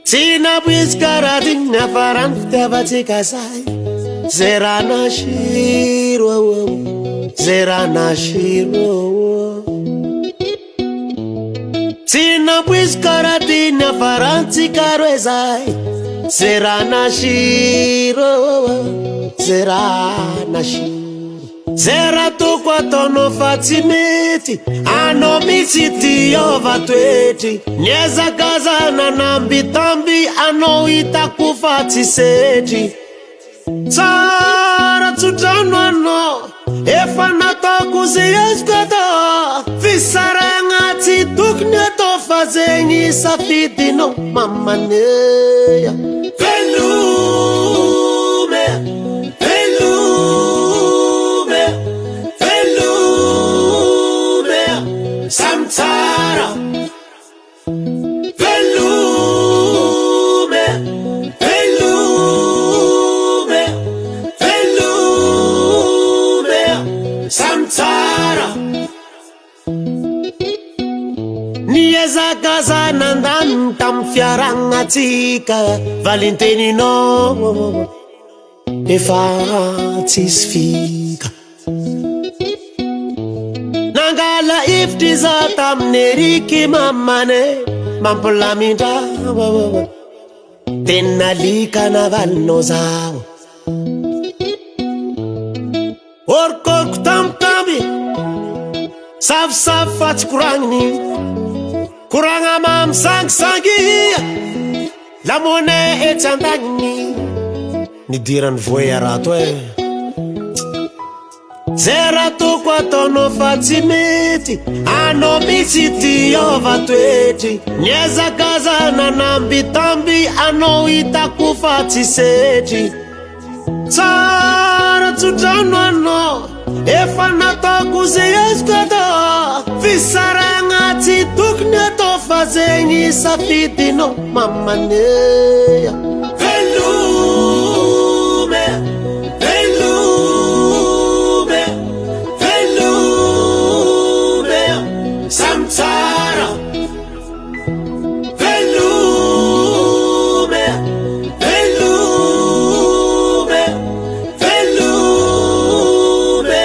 Sinabuizy karahatigny afarany fitiavatsika zay zay raha nasiro zay raha nasiro Sinabuizy karahatigny afarantsika roe zay zay raha nasiro zay raha nasiro Zay raha toko ataonao fa tsy mety anao mitsy diova toetry niezakazana nambitamby anao hitako fa tsy setry tsara tsotrano anao efa nataoko zay azoko atao fisaragna tsy tokony atao fa zegny safidinao mamaneya velume Samtara Velume Velume Velume Samtara Niezakazana andany tam fiaragnatsika valinteninao efa tsisy fika Nangala ifty za tamineriky mamane mampilamindra tena lika navalinao zao orkoroko tamtamby savosavo fa tsy koragniny koragna mamy sangisangy lamone etsy andagniny nidirany voe arato Zay raha toko ataonao fa tsy mety anao mitsy diova toetry niezakazana nambitamby anao hitako fa tsy setry tsara tsotrano anao efa nataoko zay azoko atao fisaragna tsy tokony atao fa zegny safidinao mamaneya Velume Samtara Velume Velume Velume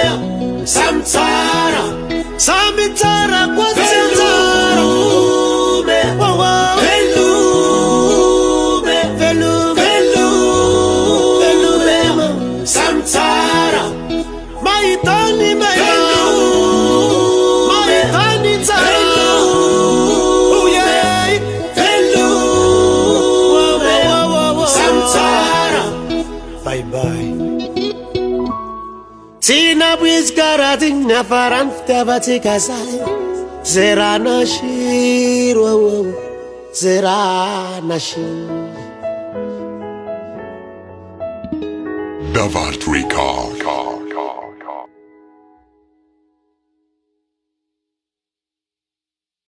Samtara Samtara Velume Velume Velume Velume Samtara Maitani Sinabuizy karahatigny afarany fitiavatsika zay zay raha nasiro zay raha nasiro Davart Record